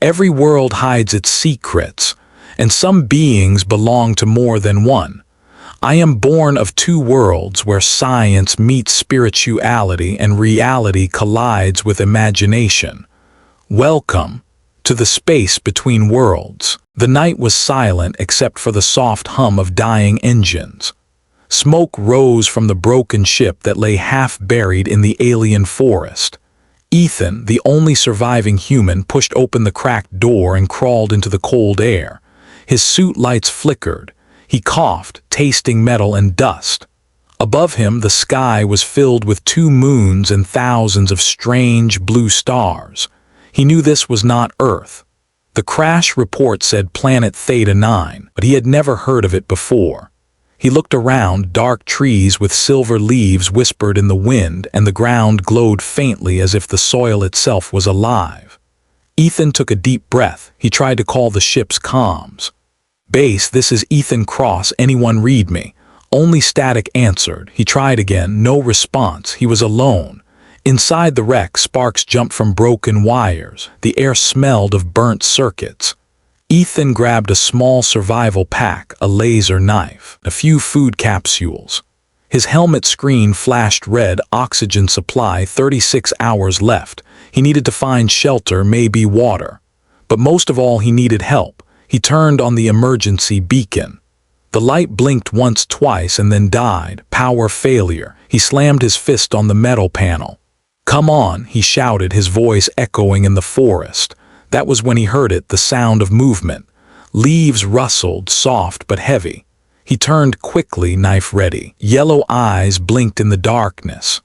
Every world hides its secrets, and some beings belong to more than one. I am born of two worlds where science meets spirituality and reality collides with imagination. Welcome to the space between worlds. The night was silent except for the soft hum of dying engines. Smoke rose from the broken ship that lay half buried in the alien forest. Ethan, the only surviving human, pushed open the cracked door and crawled into the cold air. His suit lights flickered. He coughed, tasting metal and dust. Above him, the sky was filled with 2 moons and thousands of strange blue stars. He knew this was not Earth. The crash report said planet Theta 9, but he had never heard of it before. He looked around. Dark trees with silver leaves whispered in the wind, and the ground glowed faintly as if the soil itself was alive. Ethan took a deep breath. He tried to call the ship's comms. "Base, this is Ethan Cross. Anyone read me?" Only static answered. He tried again. No response. He was alone. Inside the wreck, sparks jumped from broken wires. The air smelled of burnt circuits. Ethan grabbed a small survival pack, a laser knife, a few food capsules. His helmet screen flashed red. Oxygen supply, 36 hours left. He needed to find shelter, maybe water. But most of all, he needed help. He turned on the emergency beacon. The light blinked once, twice, and then died. Power failure. He slammed his fist on the metal panel. "Come on," he shouted, his voice echoing in the forest. That was when he heard it, the sound of movement. Leaves rustled, soft but heavy. He turned quickly, knife ready. Yellow eyes blinked in the darkness.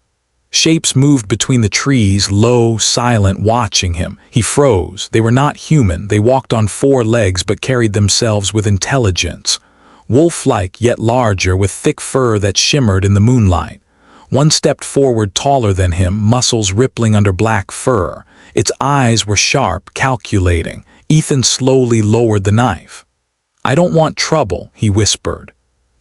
Shapes moved between the trees, low, silent, watching him. He froze. They were not human. They walked on 4 legs but carried themselves with intelligence. Wolf-like, yet larger, with thick fur that shimmered in the moonlight. One stepped forward, taller than him, muscles rippling under black fur. Its eyes were sharp, calculating. Ethan slowly lowered the knife. "I don't want trouble," he whispered.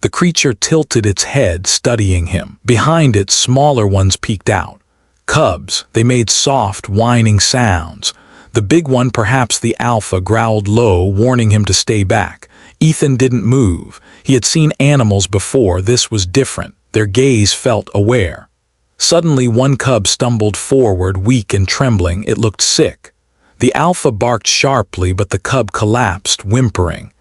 The creature tilted its head, studying him. Behind it, smaller ones peeked out. Cubs. They made soft, whining sounds. The big one, perhaps the alpha, growled low, warning him to stay back. Ethan didn't move. He had seen animals before. This was different. Their gaze felt aware. Suddenly, one cub stumbled forward, weak and trembling. It looked sick. The alpha barked sharply, but the cub collapsed, whimpering.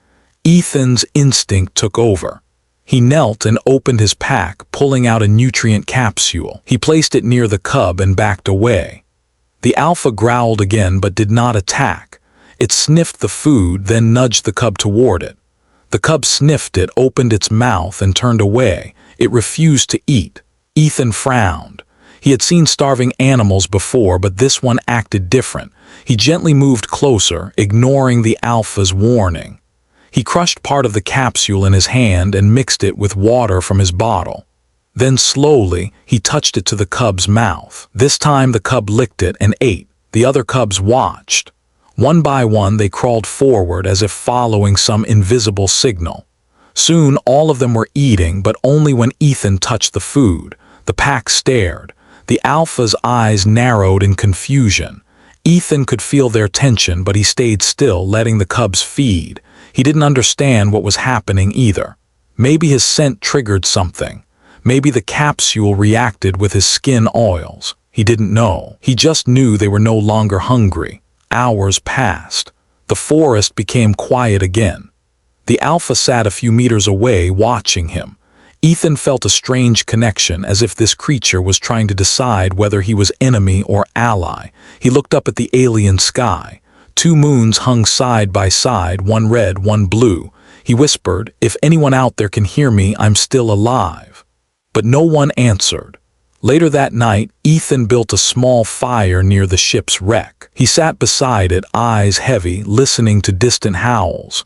Ethan's instinct took over. He knelt and opened his pack, pulling out a nutrient capsule. He placed it near the cub and backed away. The alpha growled again but did not attack. It sniffed the food, then nudged the cub toward it. The cub sniffed it, opened its mouth, and turned away. It refused to eat. Ethan frowned. He had seen starving animals before, but this one acted different. He gently moved closer, ignoring the alpha's warning. He crushed part of the capsule in his hand and mixed it with water from his bottle. Then slowly, he touched it to the cub's mouth. This time the cub licked it and ate. The other cubs watched. One by one they crawled forward as if following some invisible signal. Soon all of them were eating, but only when Ethan touched the food. The pack stared. The alpha's eyes narrowed in confusion. Ethan could feel their tension, but he stayed still, letting the cubs feed. He didn't understand what was happening either. Maybe his scent triggered something. Maybe the capsule reacted with his skin oils. He didn't know. He just knew they were no longer hungry. Hours passed. The forest became quiet again. The alpha sat a few meters away, watching him. Ethan felt a strange connection, as if this creature was trying to decide whether he was enemy or ally. He looked up at the alien sky. 2 moons hung side by side, one red, one blue. He whispered, "If anyone out there can hear me, I'm still alive." But no one answered. Later that night, Ethan built a small fire near the ship's wreck. He sat beside it, eyes heavy, listening to distant howls.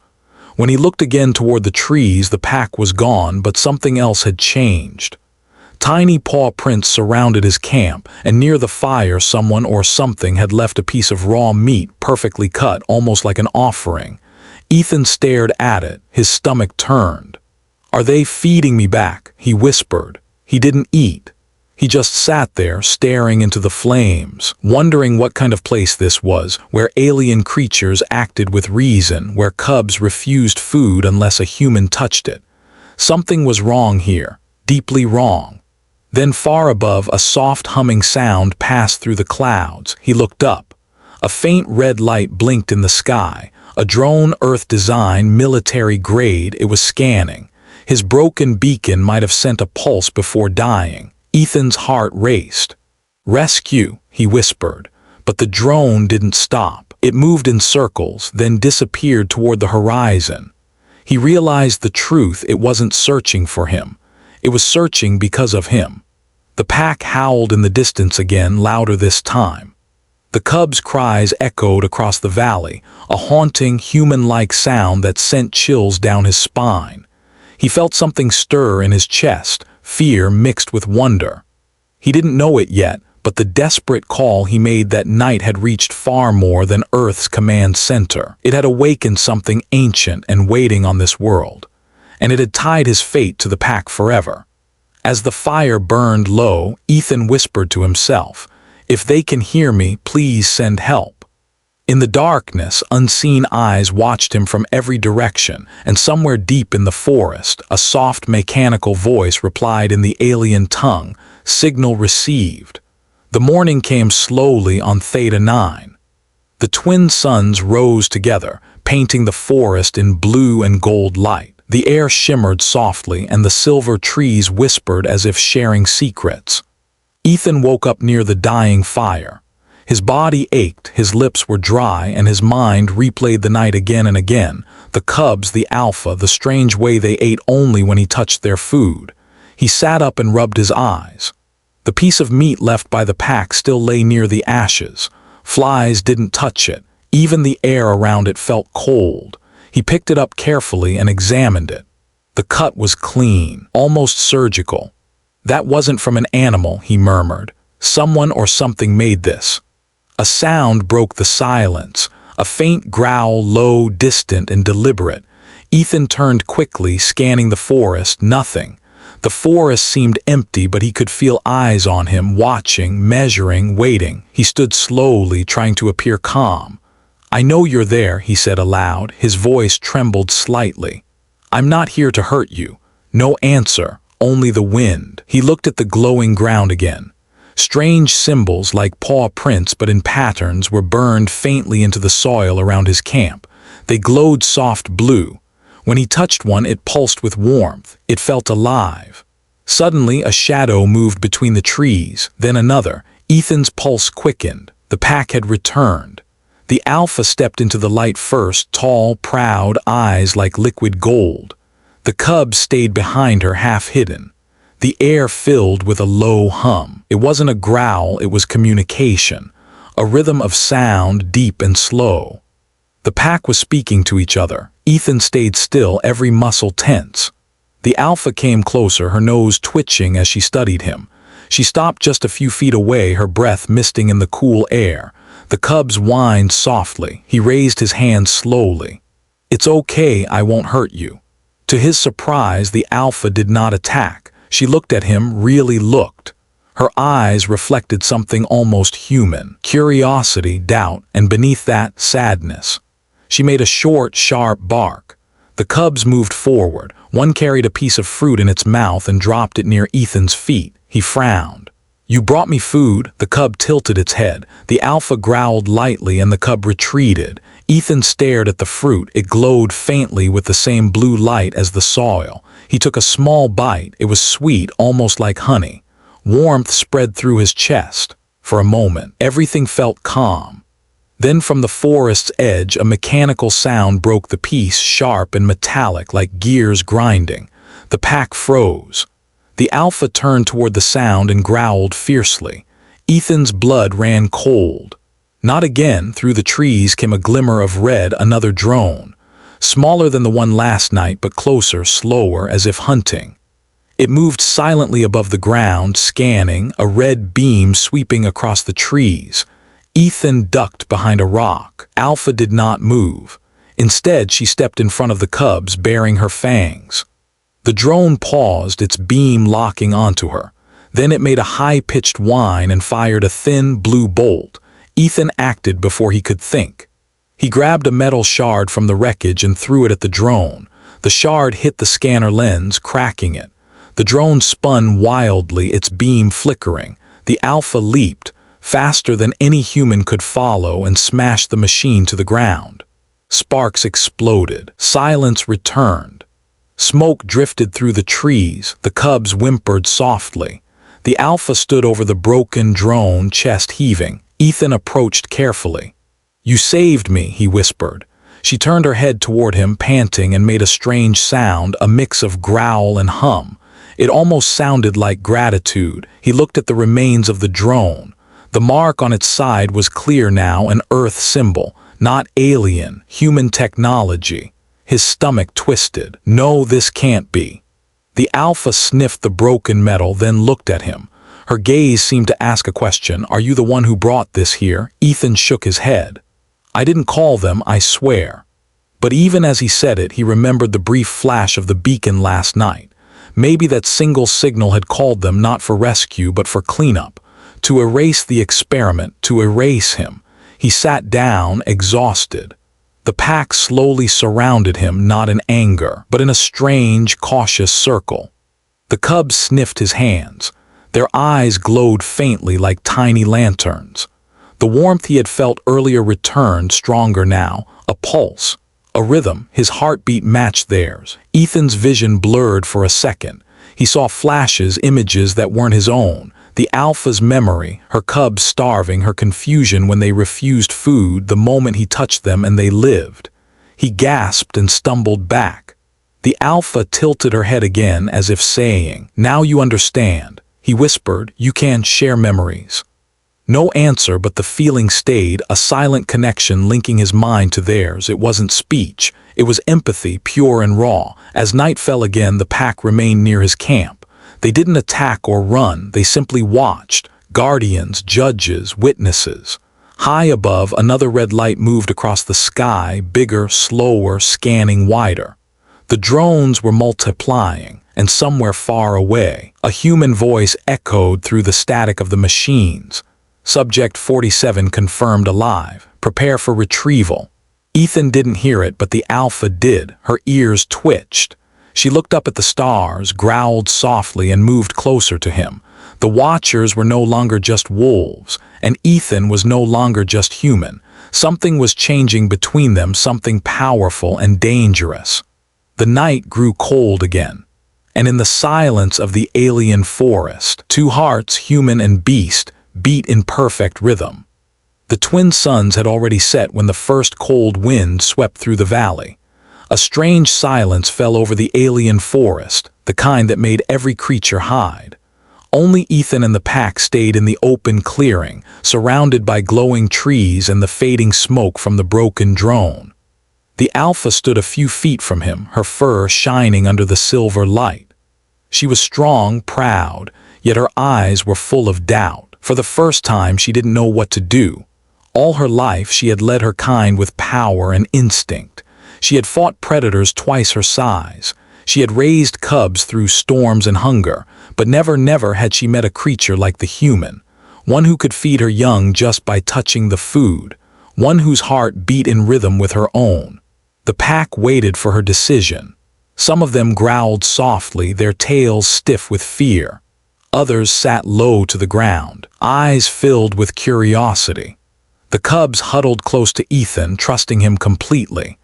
When he looked again toward the trees, the pack was gone, but something else had changed. Tiny paw prints surrounded his camp, and near the fire someone or something had left a piece of raw meat, perfectly cut, almost like an offering. Ethan stared at it, his stomach turned. "Are they feeding me back?" he whispered. He didn't eat. He just sat there, staring into the flames, wondering what kind of place this was, where alien creatures acted with reason, where cubs refused food unless a human touched it. Something was wrong here, deeply wrong. Then far above, a soft humming sound passed through the clouds. He looked up. A faint red light blinked in the sky. A drone, Earth design, military grade. It was scanning. His broken beacon might have sent a pulse before dying. Ethan's heart raced. "Rescue," he whispered, but the drone didn't stop. It moved in circles, then disappeared toward the horizon. He realized the truth. It wasn't searching for him. It was searching because of him. The pack howled in the distance again, louder this time. The cubs' cries echoed across the valley, a haunting, human-like sound that sent chills down his spine. He felt something stir in his chest, fear mixed with wonder. He didn't know it yet, but the desperate call he made that night had reached far more than Earth's command center. It had awakened something ancient and waiting on this world, and it had tied his fate to the pack forever. As the fire burned low, Ethan whispered to himself, "If they can hear me, please send help." In the darkness, unseen eyes watched him from every direction, and somewhere deep in the forest, a soft mechanical voice replied in the alien tongue, "Signal received." The morning came slowly on Theta 9. The twin suns rose together, painting the forest in blue and gold light. The air shimmered softly, and the silver trees whispered as if sharing secrets. Ethan woke up near the dying fire. His body ached, his lips were dry, and his mind replayed the night again and again. The cubs, the alpha, the strange way they ate only when he touched their food. He sat up and rubbed his eyes. The piece of meat left by the pack still lay near the ashes. Flies didn't touch it. Even the air around it felt cold. He picked it up carefully and examined it. The cut was clean, almost surgical. "That wasn't from an animal," he murmured. "Someone or something made this." A sound broke the silence, a faint growl, low, distant, and deliberate. Ethan turned quickly, scanning the forest. Nothing. The forest seemed empty, but he could feel eyes on him, watching, measuring, waiting. He stood slowly, trying to appear calm. "I know you're there," he said aloud. His voice trembled slightly. "I'm not here to hurt you." No answer, only the wind. He looked at the glowing ground again. Strange symbols, like paw prints but in patterns, were burned faintly into the soil around his camp. They glowed soft blue. When he touched one, it pulsed with warmth. It felt alive. Suddenly, a shadow moved between the trees, then another. Ethan's pulse quickened. The pack had returned. The alpha stepped into the light first, tall, proud, eyes like liquid gold. The cubs stayed behind her, half hidden. The air filled with a low hum. It wasn't a growl, it was communication. A rhythm of sound, deep and slow. The pack was speaking to each other. Ethan stayed still, every muscle tense. The alpha came closer, her nose twitching as she studied him. She stopped just a few feet away, her breath misting in the cool air. The cubs whined softly. He raised his hand slowly. "It's okay, I won't hurt you." To his surprise, the alpha did not attack. She looked at him, really looked. Her eyes reflected something almost human. Curiosity, doubt, and beneath that, sadness. She made a short, sharp bark. The cubs moved forward. One carried a piece of fruit in its mouth and dropped it near Ethan's feet. He frowned. "You brought me food." The cub tilted its head. The alpha growled lightly and the cub retreated. Ethan stared at the fruit. It glowed faintly with the same blue light as the soil. He took a small bite. It was sweet, almost like honey. Warmth spread through his chest. For a moment, everything felt calm. Then from the forest's edge, a mechanical sound broke the peace, sharp and metallic, like gears grinding. The pack froze. The alpha turned toward the sound and growled fiercely. Ethan's blood ran cold. Not again. Through the trees came a glimmer of red, another drone. Smaller than the one last night, but closer, slower, as if hunting. It moved silently above the ground, scanning, a red beam sweeping across the trees. Ethan ducked behind a rock. Alpha did not move. Instead, she stepped in front of the cubs, baring her fangs. The drone paused, its beam locking onto her. Then it made a high-pitched whine and fired a thin, blue bolt. Ethan acted before he could think. He grabbed a metal shard from the wreckage and threw it at the drone. The shard hit the scanner lens, cracking it. The drone spun wildly, its beam flickering. The Alpha leaped, faster than any human could follow, and smashed the machine to the ground. Sparks exploded. Silence returned. Smoke drifted through the trees. The cubs whimpered softly. The Alpha stood over the broken drone, chest heaving. Ethan approached carefully. "You saved me," he whispered. She turned her head toward him, panting, and made a strange sound, a mix of growl and hum. It almost sounded like gratitude. He looked at the remains of the drone. The mark on its side was clear now, an Earth symbol, not alien, human technology. His stomach twisted. No, this can't be. The Alpha sniffed the broken metal, then looked at him. Her gaze seemed to ask a question. "Are you the one who brought this here?" Ethan shook his head. "I didn't call them, I swear." But even as he said it, he remembered the brief flash of the beacon last night. Maybe that single signal had called them not for rescue but for cleanup. To erase the experiment, to erase him. He sat down, exhausted. The pack slowly surrounded him, not in anger, but in a strange, cautious circle. The cubs sniffed his hands. Their eyes glowed faintly like tiny lanterns. The warmth he had felt earlier returned, stronger now, a pulse, a rhythm. His heartbeat matched theirs. Ethan's vision blurred for a second. He saw flashes, images that weren't his own. The Alpha's memory, her cubs starving, her confusion when they refused food, the moment he touched them and they lived. He gasped and stumbled back. The Alpha tilted her head again as if saying, "Now you understand." He whispered, "You can share memories." No answer, but the feeling stayed, a silent connection linking his mind to theirs. It wasn't speech. It was empathy, pure and raw. As night fell again, the pack remained near his camp. They didn't attack or run, they simply watched. Guardians, judges, witnesses. High above, another red light moved across the sky, bigger, slower, scanning wider. The drones were multiplying, and somewhere far away, a human voice echoed through the static of the machines. Subject 47 confirmed alive. Prepare for retrieval. Ethan didn't hear it, but the Alpha did. Her ears twitched. She looked up at the stars, growled softly, and moved closer to him. The Watchers were no longer just wolves, and Ethan was no longer just human. Something was changing between them, something powerful and dangerous. The night grew cold again, and in the silence of the alien forest, two hearts, human and beast, beat in perfect rhythm. The twin suns had already set when the first cold wind swept through the valley. A strange silence fell over the alien forest, the kind that made every creature hide. Only Ethan and the pack stayed in the open clearing, surrounded by glowing trees and the fading smoke from the broken drone. The Alpha stood a few feet from him, her fur shining under the silver light. She was strong, proud, yet her eyes were full of doubt. For the first time, she didn't know what to do. All her life, she had led her kind with power and instinct. She had fought predators twice her size. She had raised cubs through storms and hunger, but never had she met a creature like the human, one who could feed her young just by touching the food, one whose heart beat in rhythm with her own. The pack waited for her decision. Some of them growled softly, their tails stiff with fear. Others sat low to the ground, eyes filled with curiosity. The cubs huddled close to Ethan, trusting him completely.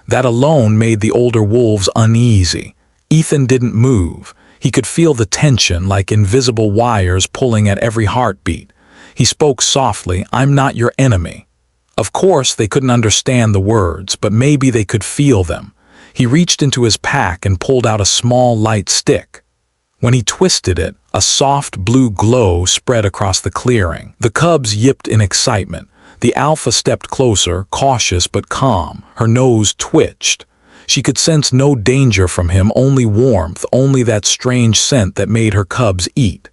That alone made the older wolves uneasy. Ethan didn't move. He could feel the tension like invisible wires pulling at every heartbeat. He spoke softly, "I'm not your enemy." Of course, they couldn't understand the words, but maybe they could feel them. He reached into his pack and pulled out a small light stick. When he twisted it, a soft blue glow spread across the clearing. The cubs yipped in excitement. The Alpha stepped closer, cautious but calm. Her nose twitched. She could sense no danger from him, only warmth, only that strange scent that made her cubs eat.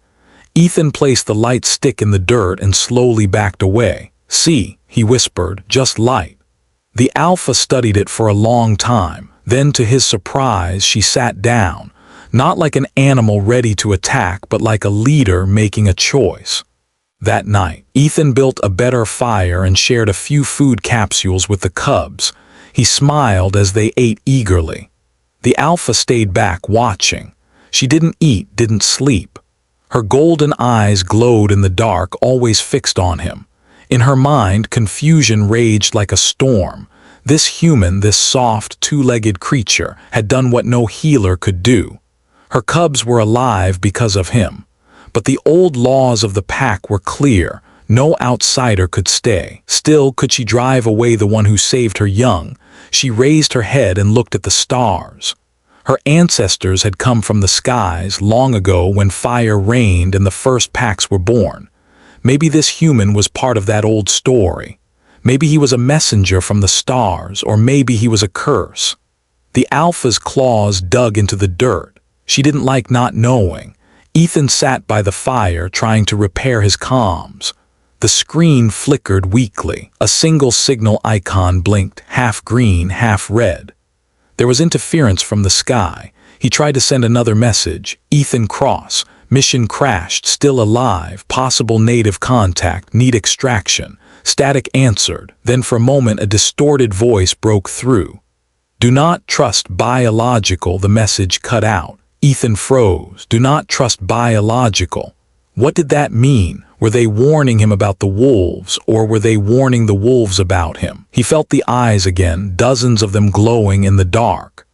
Ethan placed the light stick in the dirt and slowly backed away. "See," he whispered, "just light." The Alpha studied it for a long time. Then, to his surprise, she sat down. Not like an animal ready to attack, but like a leader making a choice. That night, Ethan built a better fire and shared a few food capsules with the cubs. He smiled as they ate eagerly. The alpha stayed back watching. She didn't eat, didn't sleep. Her golden eyes glowed in the dark, always fixed on him. In her mind, confusion raged like a storm. This human, this soft, two-legged creature, had done what no healer could do. Her cubs were alive because of him. But the old laws of the pack were clear. No outsider could stay. Still, could she drive away the one who saved her young? She raised her head and looked at the stars. Her ancestors had come from the skies long ago when fire reigned and the first packs were born. Maybe this human was part of that old story. Maybe he was a messenger from the stars, or maybe he was a curse. The alpha's claws dug into the dirt. She didn't like not knowing. Ethan sat by the fire trying to repair his comms. The screen flickered weakly. A single signal icon blinked, half green, half red. There was interference from the sky. He tried to send another message. Ethan Cross. Mission crashed, still alive, possible native contact, need extraction. Static answered. Then for a moment a distorted voice broke through. Do not trust biological, the message cut out. Ethan froze. Do not trust biological. What did that mean? Were they warning him about the wolves, or were they warning the wolves about him? He felt the eyes again, dozens of them glowing in the dark.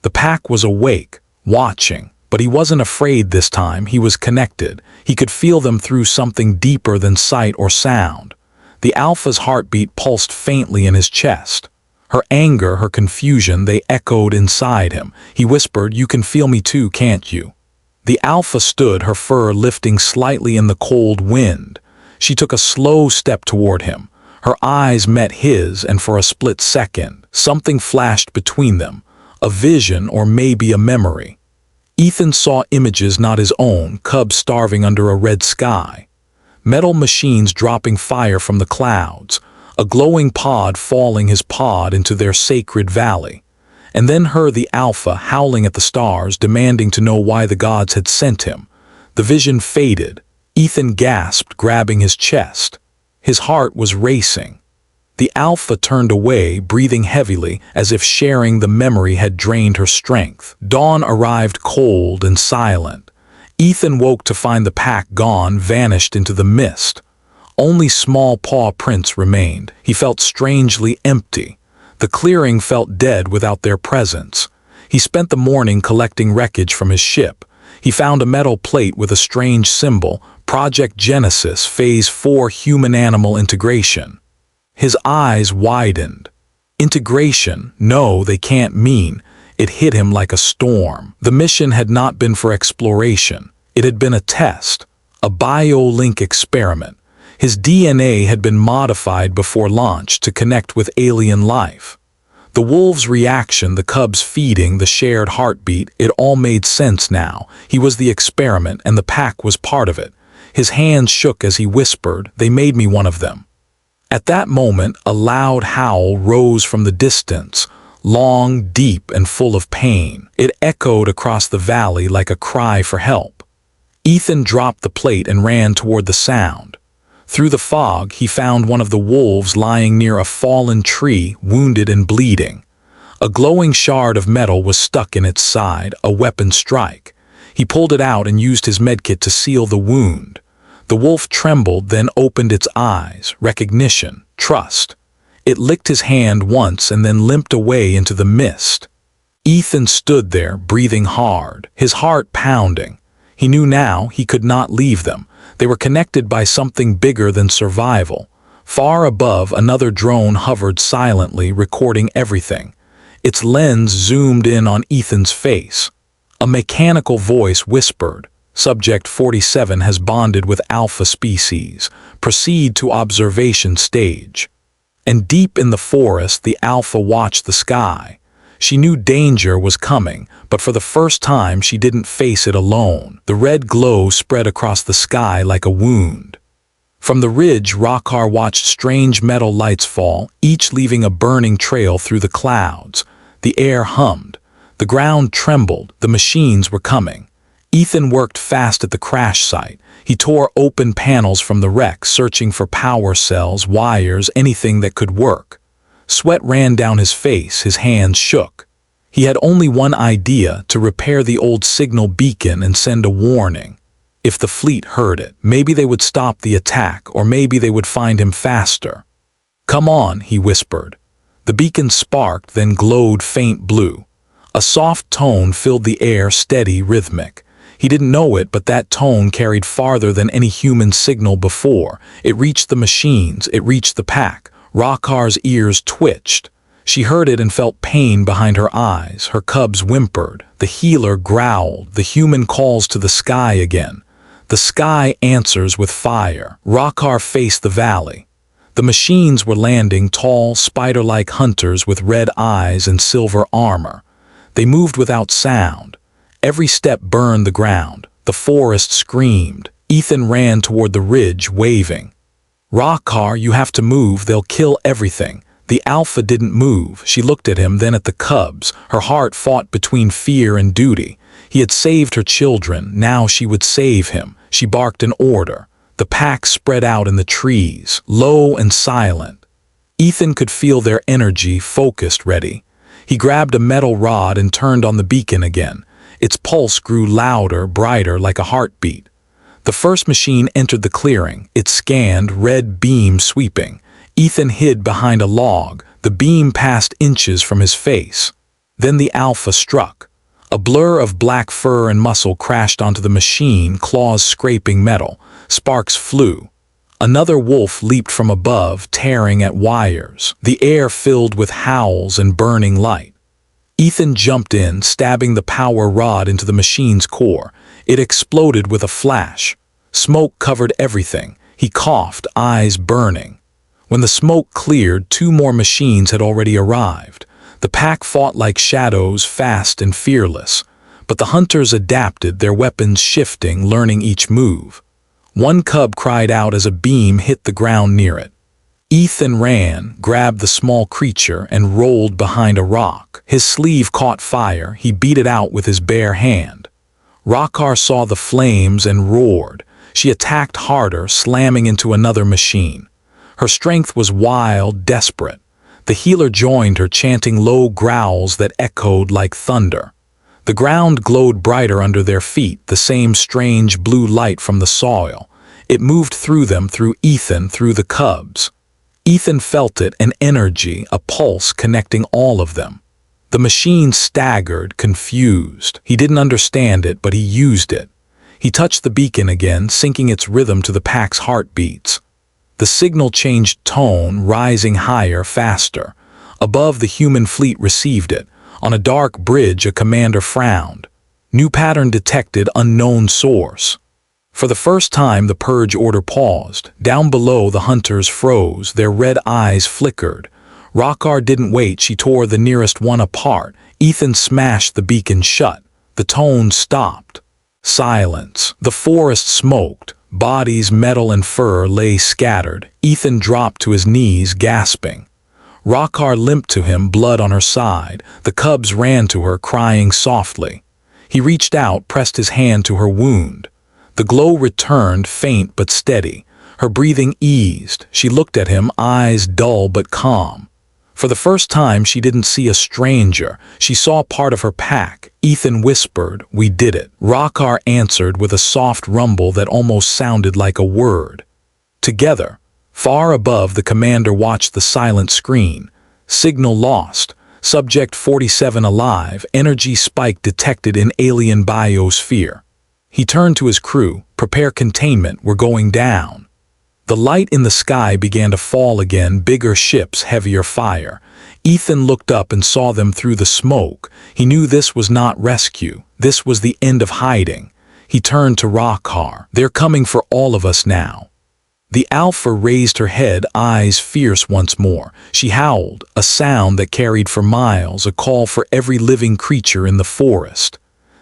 The pack was awake, watching, but he wasn't afraid this time. He was connected. He could feel them through something deeper than sight or sound. The alpha's heartbeat pulsed faintly in his chest. Her anger, her confusion, they echoed inside him. He whispered, "You can feel me too, can't you?" The alpha stood, her fur lifting slightly in the cold wind. She took a slow step toward him. Her eyes met his, and for a split second, something flashed between them. A vision, or maybe a memory. Ethan saw images not his own, cubs starving under a red sky. Metal machines dropping fire from the clouds. A glowing pod falling his pod into their sacred valley. And then her, the alpha, howling at the stars, demanding to know why the gods had sent him. The vision faded. Ethan gasped, grabbing his chest. His heart was racing. The alpha turned away, breathing heavily, as if sharing the memory had drained her strength. Dawn arrived cold and silent. Ethan woke to find the pack gone, vanished into the mist. Only small paw prints remained. He felt strangely empty. The clearing felt dead without their presence. He spent the morning collecting wreckage from his ship. He found a metal plate with a strange symbol, Project Genesis, Phase 4 Human-Animal Integration. His eyes widened. Integration? No, they can't mean. It hit him like a storm. The mission had not been for exploration. It had been a test, a biolink experiment. His DNA had been modified before launch to connect with alien life. The wolves' reaction, the cubs' feeding, the shared heartbeat, it all made sense now. He was the experiment, and the pack was part of it. His hands shook as he whispered, "They made me one of them." At that moment, a loud howl rose from the distance, long, deep, and full of pain. It echoed across the valley like a cry for help. Ethan dropped the plate and ran toward the sound. Through the fog, he found one of the wolves lying near a fallen tree, wounded and bleeding. A glowing shard of metal was stuck in its side, a weapon strike. He pulled it out and used his medkit to seal the wound. The wolf trembled, then opened its eyes. Recognition, trust. It licked his hand once and then limped away into the mist. Ethan stood there, breathing hard, his heart pounding. He knew now he could not leave them. They were connected by something bigger than survival. Far above, another drone hovered silently, recording everything. Its lens zoomed in on Ethan's face. A mechanical voice whispered, "Subject 47 has bonded with Alpha species. Proceed to observation stage." And deep in the forest, the Alpha watched the sky. She knew danger was coming, but for the first time she didn't face it alone. The red glow spread across the sky like a wound. From the ridge, Rakhar watched strange metal lights fall, each leaving a burning trail through the clouds. The air hummed. The ground trembled, the machines were coming. Ethan worked fast at the crash site. He tore open panels from the wreck, searching for power cells, wires, anything that could work. Sweat ran down his face, his hands shook. He had only one idea: to repair the old signal beacon and send a warning. If the fleet heard it, maybe they would stop the attack, or maybe they would find him faster. "Come on," he whispered. The beacon sparked, then glowed faint blue. A soft tone filled the air, steady, rhythmic. He didn't know it, but that tone carried farther than any human signal before. It reached the machines, it reached the pack. Rockar's ears twitched. She heard it and felt pain behind her eyes. Her cubs whimpered. The healer growled. The human calls to the sky again. The sky answers with fire. Rockar faced the valley. The machines were landing, tall, spider-like hunters with red eyes and silver armor. They moved without sound. Every step burned the ground. The forest screamed. Ethan ran toward the ridge, waving. "Rockar, you have to move, they'll kill everything." The alpha didn't move. She looked at him, then at the cubs. Her heart fought between fear and duty. He had saved her children, now she would save him. She barked an order. The pack spread out in the trees, low and silent. Ethan could feel their energy, focused, ready. He grabbed a metal rod and turned on the beacon again. Its pulse grew louder, brighter, like a heartbeat. The first machine entered the clearing. It scanned, red beam sweeping. Ethan hid behind a log. The beam passed inches from his face. Then the alpha struck. A blur of black fur and muscle crashed onto the machine, claws scraping metal. Sparks flew. Another wolf leaped from above, tearing at wires. The air filled with howls and burning light. Ethan jumped in, stabbing the power rod into the machine's core. It exploded with a flash. Smoke covered everything. He coughed, eyes burning. When the smoke cleared, 2 more machines had already arrived. The pack fought like shadows, fast and fearless. But the hunters adapted, their weapons shifting, learning each move. One cub cried out as a beam hit the ground near it. Ethan ran, grabbed the small creature, and rolled behind a rock. His sleeve caught fire. He beat it out with his bare hand. Rockar saw the flames and roared. She attacked harder, slamming into another machine. Her strength was wild, desperate. The healer joined her, chanting low growls that echoed like thunder. The ground glowed brighter under their feet, the same strange blue light from the soil. It moved through them, through Ethan, through the cubs. Ethan felt it, an energy, a pulse connecting all of them. The machine staggered, confused. He didn't understand it, but he used it. He touched the beacon again, syncing its rhythm to the pack's heartbeats. The signal changed tone, rising higher, faster. Above, the human fleet received it. On a dark bridge, a commander frowned. New pattern detected, unknown source. For the first time, the purge order paused. Down below, the hunters froze, their red eyes flickered. Rockar didn't wait, she tore the nearest one apart. Ethan smashed the beacon shut. The tone stopped. Silence. The forest smoked. Bodies, metal and fur, lay scattered. Ethan dropped to his knees, gasping. Rockar limped to him, blood on her side. The cubs ran to her, crying softly. He reached out, pressed his hand to her wound. The glow returned, faint but steady. Her breathing eased. She looked at him, eyes dull but calm. For the first time, she didn't see a stranger. She saw part of her pack. Ethan whispered, "We did it." Rockar answered with a soft rumble that almost sounded like a word. Together, far above, the commander watched the silent screen. Signal lost. Subject 47 alive. Energy spike detected in alien biosphere. He turned to his crew. "Prepare containment, we're going down." The light in the sky began to fall again, bigger ships, heavier fire. Ethan looked up and saw them through the smoke. He knew this was not rescue. This was the end of hiding. He turned to Rockar. "They're coming for all of us now." The Alpha raised her head, eyes fierce once more. She howled, a sound that carried for miles, a call for every living creature in the forest.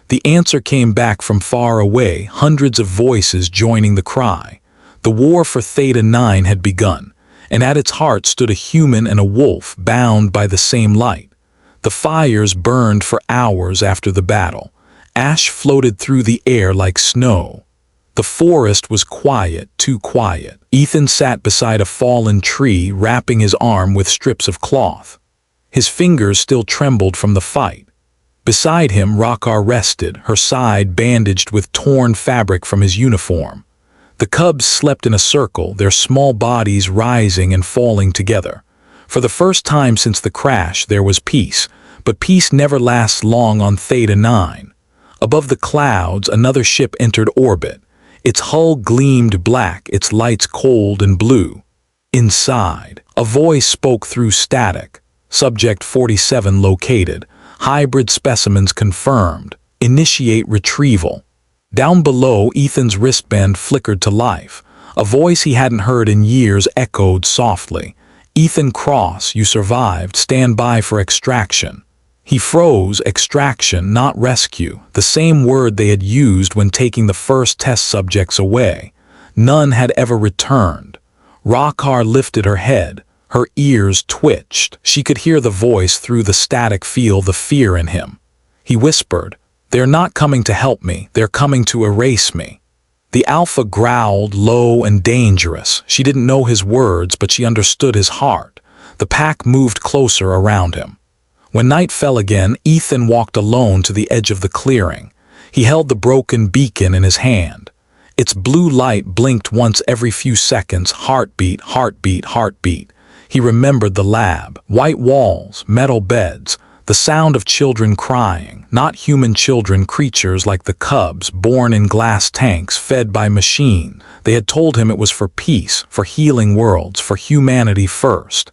The answer came back from far away, hundreds of voices joining the cry. The war for Theta 9 had begun, and at its heart stood a human and a wolf bound by the same light. The fires burned for hours after the battle. Ash floated through the air like snow. The forest was quiet, too quiet. Ethan sat beside a fallen tree, wrapping his arm with strips of cloth. His fingers still trembled from the fight. Beside him, Rakhar rested, her side bandaged with torn fabric from his uniform. The cubs slept in a circle, their small bodies rising and falling together. For the first time since the crash, there was peace, but peace never lasts long on Theta 9. Above the clouds, another ship entered orbit. Its hull gleamed black, its lights cold and blue. Inside, a voice spoke through static. Subject 47 located. Hybrid specimens confirmed. Initiate retrieval. Down below, Ethan's wristband flickered to life. A voice he hadn't heard in years echoed softly. Ethan Cross, you survived. Stand by for extraction. He froze. Extraction, not rescue, the same word they had used when taking the first test subjects away. None had ever returned. Rakhar lifted her head. Her ears twitched. She could hear the voice through the static, feel the fear in him. He whispered, "They're not coming to help me, they're coming to erase me." The Alpha growled, low and dangerous. She didn't know his words, but she understood his heart. The pack moved closer around him. When night fell again, Ethan walked alone to the edge of the clearing. He held the broken beacon in his hand. Its blue light blinked once every few seconds, heartbeat, heartbeat, heartbeat. He remembered the lab, white walls, metal beds, the sound of children crying, not human children, creatures like the cubs, born in glass tanks, fed by machine. They had told him it was for peace, for healing worlds, for humanity first.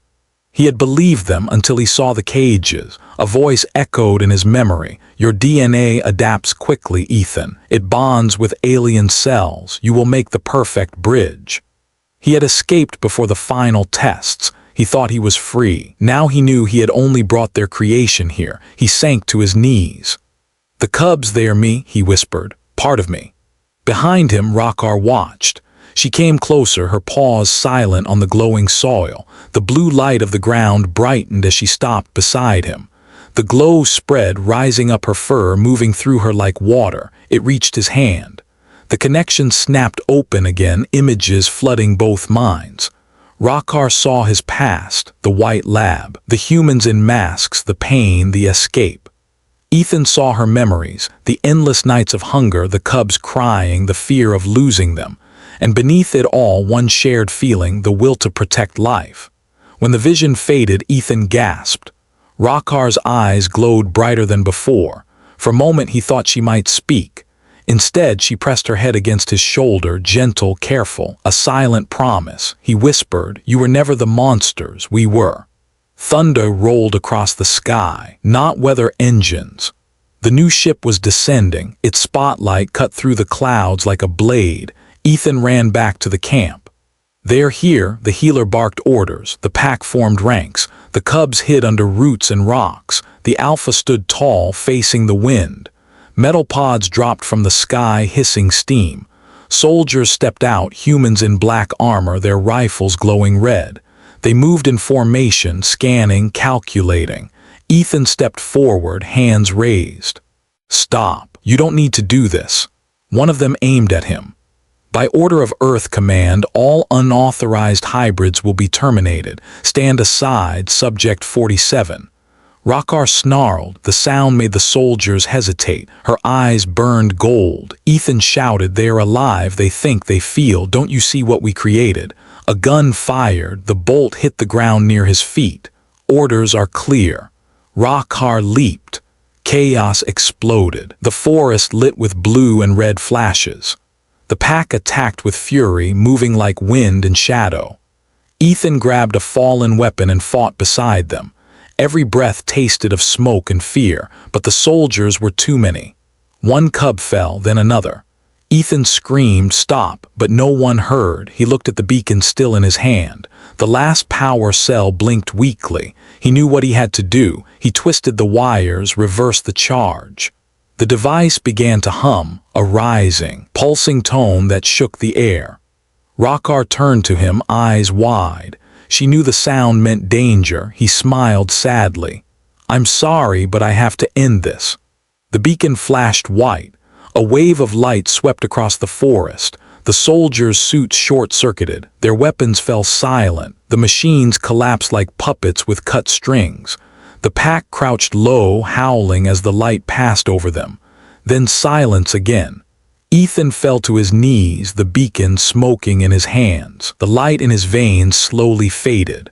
He had believed them until he saw the cages. A voice echoed in his memory. Your DNA adapts quickly, Ethan. It bonds with alien cells. You will make the perfect bridge. He had escaped before the final tests. He thought he was free. Now he knew he had only brought their creation here. He sank to his knees. The cubs, they are me, he whispered. Part of me. Behind him, Rakhar watched. She came closer, her paws silent on the glowing soil. The blue light of the ground brightened as she stopped beside him. The glow spread, rising up her fur, moving through her like water. It reached his hand. The connection snapped open again, images flooding both minds. Rakhar saw his past, the white lab, the humans in masks, the pain, the escape. Ethan saw her memories, the endless nights of hunger, the cubs crying, the fear of losing them. And beneath it all, one shared feeling, the will to protect life. When the vision faded, Ethan gasped. Rakhar's eyes glowed brighter than before. For a moment he thought she might speak. Instead, she pressed her head against his shoulder, gentle, careful, a silent promise. He whispered, "You were never the monsters, we were." Thunder rolled across the sky, not weather engines. The new ship was descending, its spotlight cut through the clouds like a blade. Ethan ran back to the camp. They're here, the healer barked orders. The pack formed ranks. The cubs hid under roots and rocks. The Alpha stood tall, facing the wind. Metal pods dropped from the sky, hissing steam. Soldiers stepped out, humans in black armor, their rifles glowing red. They moved in formation, scanning, calculating. Ethan stepped forward, hands raised. "Stop. You don't need to do this." One of them aimed at him. By order of Earth Command, all unauthorized hybrids will be terminated. Stand aside, Subject 47. Rakhar snarled. The sound made the soldiers hesitate. Her eyes burned gold. Ethan shouted, "They are alive, they think, they feel. Don't you see what we created?" A gun fired. The bolt hit the ground near his feet. Orders are clear. Rakhar leaped. Chaos exploded. The forest lit with blue and red flashes. The pack attacked with fury, moving like wind and shadow. Ethan grabbed a fallen weapon and fought beside them. Every breath tasted of smoke and fear, but the soldiers were too many. One cub fell, then another. Ethan screamed, "Stop," but no one heard. He looked at the beacon still in his hand. The last power cell blinked weakly. He knew what he had to do. He twisted the wires, reversed the charge. The device began to hum, a rising, pulsing tone that shook the air. Rakhar turned to him, eyes wide. She knew the sound meant danger. He smiled sadly. "I'm sorry, but I have to end this." The beacon flashed white. A wave of light swept across the forest. The soldiers' suits short-circuited. Their weapons fell silent. The machines collapsed like puppets with cut strings. The pack crouched low, howling as the light passed over them. Then silence again. Ethan fell to his knees, the beacon smoking in his hands. The light in his veins slowly faded.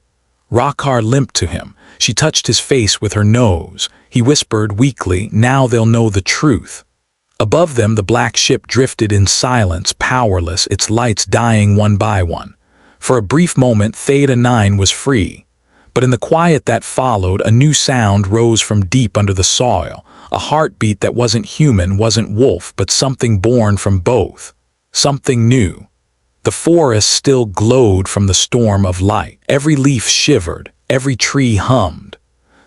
Rakhar limped to him. She touched his face with her nose. He whispered weakly, "Now they'll know the truth." Above them, the black ship drifted in silence, powerless, its lights dying one by one. For a brief moment, Theta 9 was free. But in the quiet that followed, a new sound rose from deep under the soil. A heartbeat that wasn't human, wasn't wolf, but something born from both. Something new. The forest still glowed from the storm of light. Every leaf shivered, every tree hummed.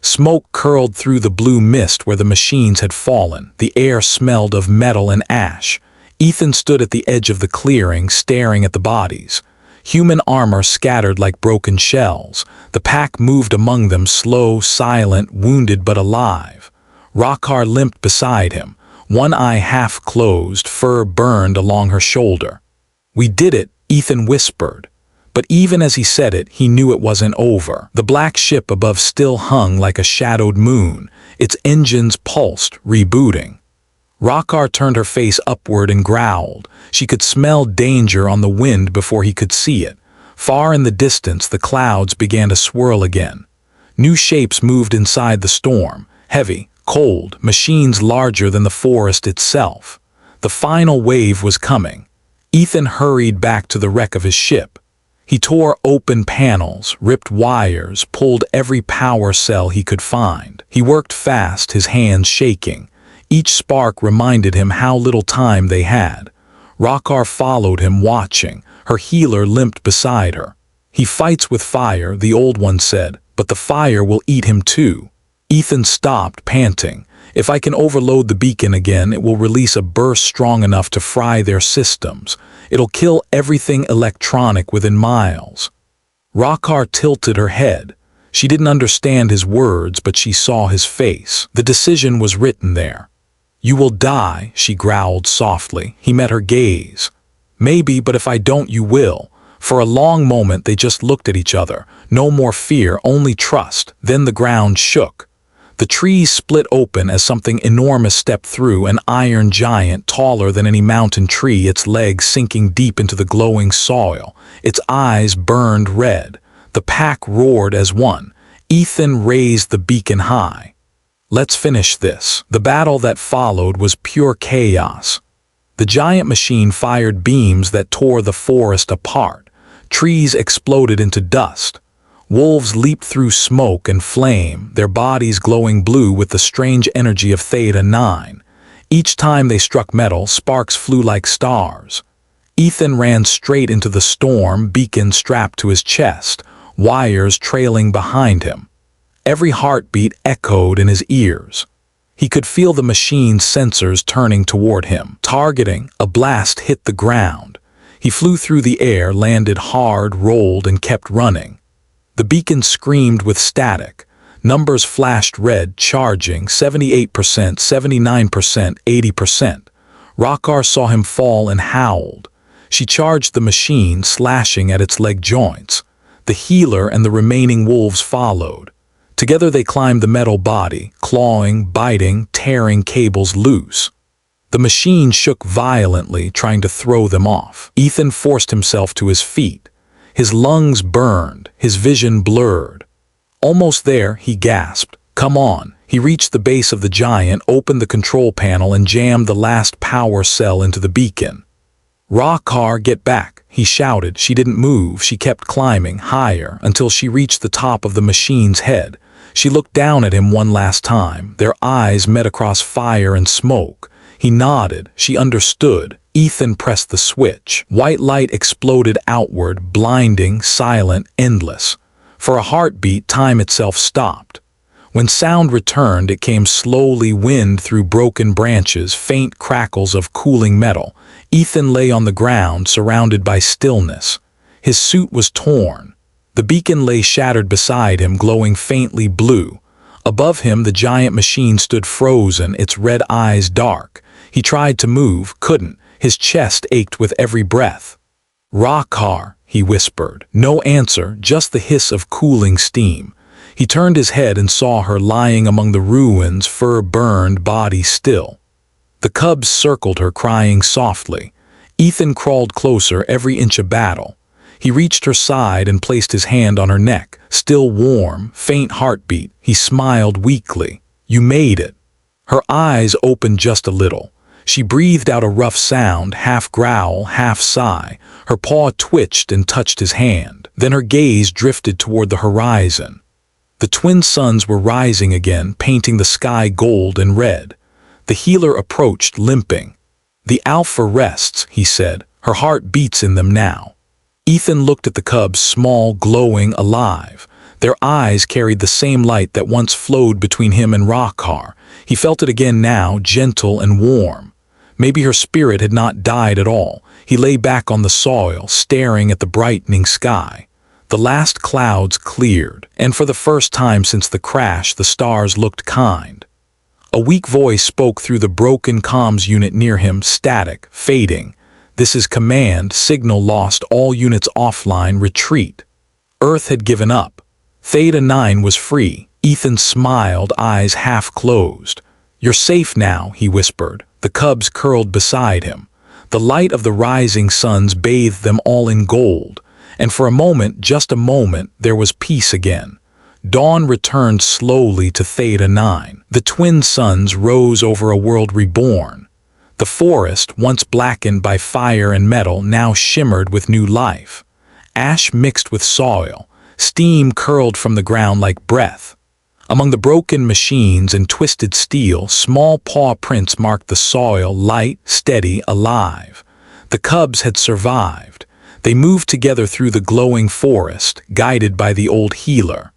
Smoke curled through the blue mist where the machines had fallen. The air smelled of metal and ash. Ethan stood at the edge of the clearing, staring at the bodies. Human armor scattered like broken shells. The pack moved among them, slow, silent, wounded but alive. Rakhar limped beside him, one eye half closed, fur burned along her shoulder. "We did it," Ethan whispered. But even as he said it, he knew it wasn't over. The black ship above still hung like a shadowed moon. Its engines pulsed, rebooting. Rakhar turned her face upward and growled. She could smell danger on the wind before he could see it. Far in the distance, the clouds began to swirl again. New shapes moved inside the storm, heavy, cold, machines larger than the forest itself. The final wave was coming. Ethan hurried back to the wreck of his ship. He tore open panels, ripped wires, pulled every power cell he could find. He worked fast, his hands shaking. Each spark reminded him how little time they had. Rakhar followed him, watching. Her healer limped beside her. "He fights with fire," the old one said, "but the fire will eat him too." Ethan stopped, panting. "If I can overload the beacon again, it will release a burst strong enough to fry their systems. It'll kill everything electronic within miles." Rakhar tilted her head. She didn't understand his words, but she saw his face. The decision was written there. "You will die," she growled softly. He met her gaze. "Maybe, but if I don't, you will." For a long moment they just looked at each other. No more fear, only trust. Then the ground shook. The trees split open as something enormous stepped through, an iron giant taller than any mountain tree, its legs sinking deep into the glowing soil. Its eyes burned red. The pack roared as one. Ethan raised the beacon high. "Let's finish this." The battle that followed was pure chaos. The giant machine fired beams that tore the forest apart. Trees exploded into dust. Wolves leaped through smoke and flame, their bodies glowing blue with the strange energy of Theta 9. Each time they struck metal, sparks flew like stars. Ethan ran straight into the storm, beacon strapped to his chest, wires trailing behind him. Every heartbeat echoed in his ears. He could feel the machine's sensors turning toward him. Targeting, a blast hit the ground. He flew through the air, landed hard, rolled, and kept running. The beacon screamed with static. Numbers flashed red, charging, 78%, 79%, 80%. Rakhar saw him fall and howled. She charged the machine, slashing at its leg joints. The healer and the remaining wolves followed. Together they climbed the metal body, clawing, biting, tearing cables loose. The machine shook violently, trying to throw them off. Ethan forced himself to his feet. His lungs burned, his vision blurred. Almost there, he gasped. "Come on." He reached the base of the giant, opened the control panel, and jammed the last power cell into the beacon. "Rakhar, get back," he shouted. She didn't move. She kept climbing, higher, until she reached the top of the machine's head. She looked down at him one last time. Their eyes met across fire and smoke. He nodded. She understood. Ethan pressed the switch. White light exploded outward, blinding, silent, endless. For a heartbeat, time itself stopped. When sound returned, it came slowly, wind through broken branches, faint crackles of cooling metal. Ethan lay on the ground, surrounded by stillness. His suit was torn. The beacon lay shattered beside him, glowing faintly blue. Above him, the giant machine stood frozen, its red eyes dark. He tried to move, couldn't. His chest ached with every breath. "Rockar," he whispered. No answer, just the hiss of cooling steam. He turned his head and saw her lying among the ruins, fur-burned, body still. The cubs circled her, crying softly. Ethan crawled closer, every inch a battle. He reached her side and placed his hand on her neck, still warm, faint heartbeat. He smiled weakly. "You made it." Her eyes opened just a little. She breathed out a rough sound, half growl, half sigh. Her paw twitched and touched his hand. Then her gaze drifted toward the horizon. The twin suns were rising again, painting the sky gold and red. The healer approached, limping. "The Alpha rests," he said. "Her heart beats in them now." Ethan looked at the cubs, small, glowing, alive. Their eyes carried the same light that once flowed between him and Rockar. He felt it again now, gentle and warm. Maybe her spirit had not died at all. He lay back on the soil, staring at the brightening sky. The last clouds cleared, and for the first time since the crash, the stars looked kind. A weak voice spoke through the broken comms unit near him, static, fading. "This is command, signal lost, all units offline, retreat." Earth had given up. Theta 9 was free. Ethan smiled, eyes half closed. "You're safe now," he whispered. The cubs curled beside him. The light of the rising suns bathed them all in gold. And for a moment, just a moment, there was peace again. Dawn returned slowly to Theta 9. The twin suns rose over a world reborn. The forest, once blackened by fire and metal, now shimmered with new life. Ash mixed with soil. Steam curled from the ground like breath. Among the broken machines and twisted steel, small paw prints marked the soil, light, steady, alive. The cubs had survived. They moved together through the glowing forest, guided by the old healer.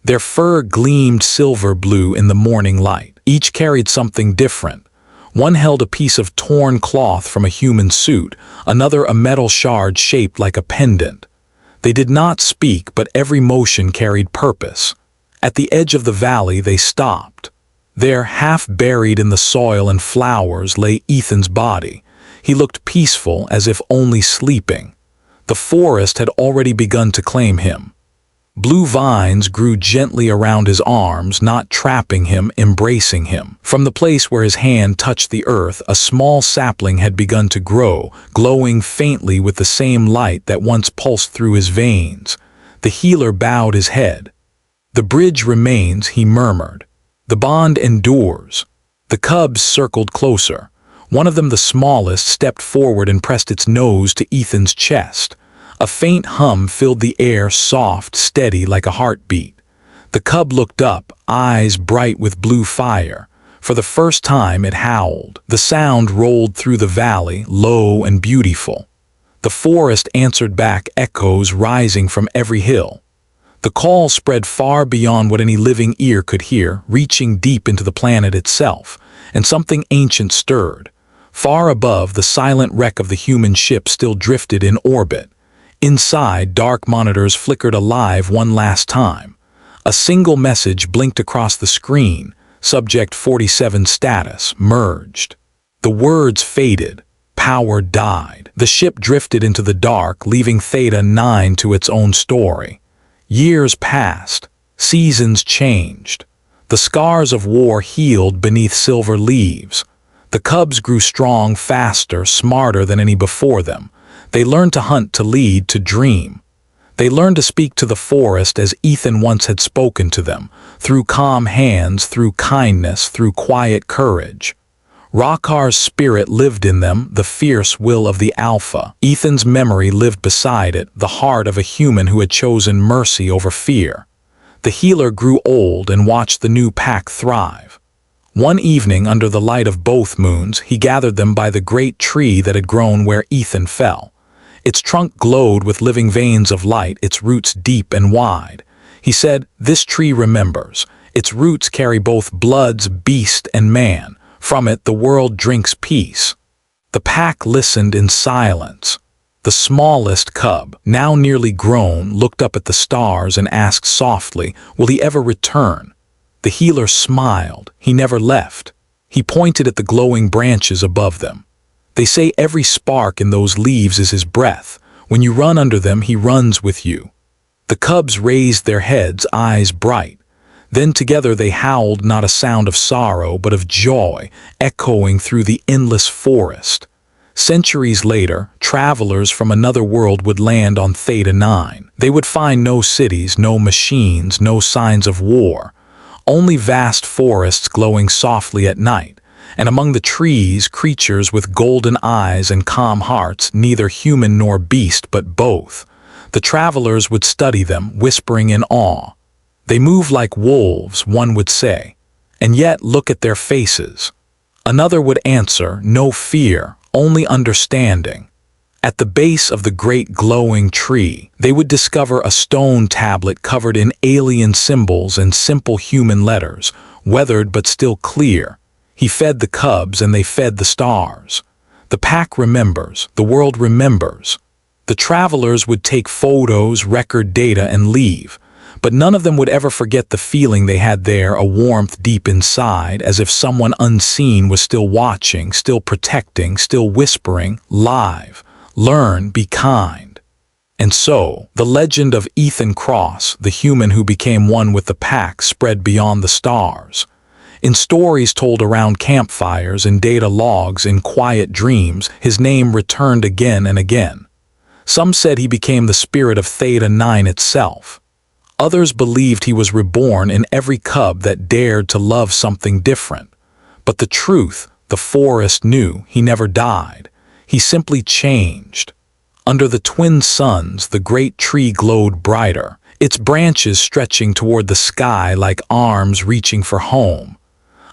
Their fur gleamed silver blue in the morning light. Each carried something different. One held a piece of torn cloth from a human suit, another a metal shard shaped like a pendant. They did not speak, but every motion carried purpose. At the edge of the valley they stopped. There, half buried in the soil and flowers, lay Ethan's body. He looked peaceful, as if only sleeping. The forest had already begun to claim him. Blue vines grew gently around his arms, not trapping him, embracing him. From the place where his hand touched the earth, a small sapling had begun to grow, glowing faintly with the same light that once pulsed through his veins. The healer bowed his head. "The bridge remains," he murmured. "The bond endures." The cubs circled closer. One of them, the smallest, stepped forward and pressed its nose to Ethan's chest. A faint hum filled the air, soft, steady, like a heartbeat. The cub looked up, eyes bright with blue fire. For the first time it howled. The sound rolled through the valley, low and beautiful. The forest answered back, echoes rising from every hill. The call spread far beyond what any living ear could hear, reaching deep into the planet itself, and something ancient stirred. Far above, the silent wreck of the human ship still drifted in orbit. Inside, dark monitors flickered alive one last time. A single message blinked across the screen, Subject 47 status, merged. The words faded. Power died. The ship drifted into the dark, leaving Theta 9 to its own story. Years passed. Seasons changed. The scars of war healed beneath silver leaves. The cubs grew strong, faster, smarter than any before them. They learned to hunt, to lead, to dream. They learned to speak to the forest as Ethan once had spoken to them, through calm hands, through kindness, through quiet courage. Rockar's spirit lived in them, the fierce will of the Alpha. Ethan's memory lived beside it, the heart of a human who had chosen mercy over fear. The healer grew old and watched the new pack thrive. One evening, under the light of both moons, he gathered them by the great tree that had grown where Ethan fell. Its trunk glowed with living veins of light, its roots deep and wide. He said, "This tree remembers. Its roots carry both bloods, beast and man. From it the world drinks peace." The pack listened in silence. The smallest cub, now nearly grown, looked up at the stars and asked softly, "Will he ever return?" The healer smiled. He never left. He pointed at the glowing branches above them. They say every spark in those leaves is his breath. When you run under them, he runs with you. The cubs raised their heads, eyes bright. Then together they howled, not a sound of sorrow, but of joy, echoing through the endless forest. Centuries later, travelers from another world would land on Theta 9. They would find no cities, no machines, no signs of war. Only vast forests glowing softly at night, and among the trees, creatures with golden eyes and calm hearts, neither human nor beast, but both. The travelers would study them, whispering in awe. They move like wolves, one would say, and yet look at their faces. Another would answer, no fear, only understanding. At the base of the great glowing tree, they would discover a stone tablet covered in alien symbols and simple human letters, weathered but still clear. He fed the cubs and they fed the stars. The pack remembers, the world remembers. The travelers would take photos, record data, and leave. But none of them would ever forget the feeling they had there, a warmth deep inside, as if someone unseen was still watching, still protecting, still whispering, live, learn, be kind. And so, the legend of Ethan Cross, the human who became one with the pack, spread beyond the stars. In stories told around campfires, in data logs, in quiet dreams, his name returned again and again. Some said he became the spirit of Theta 9 itself. Others believed he was reborn in every cub that dared to love something different. But the truth, the forest knew, he never died. He simply changed. Under the twin suns, the great tree glowed brighter, its branches stretching toward the sky like arms reaching for home.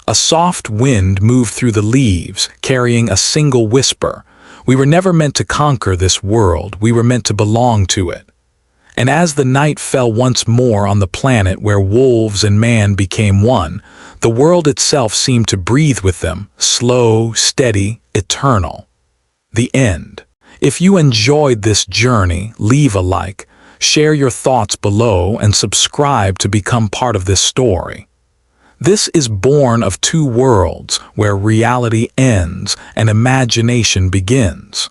A soft wind moved through the leaves, carrying a single whisper. We were never meant to conquer this world, we were meant to belong to it. And as the night fell once more on the planet where wolves and man became one, the world itself seemed to breathe with them, slow, steady, eternal. The end. If you enjoyed this journey, leave a like, share your thoughts below, and subscribe to become part of this story. This is born of two worlds where reality ends and imagination begins.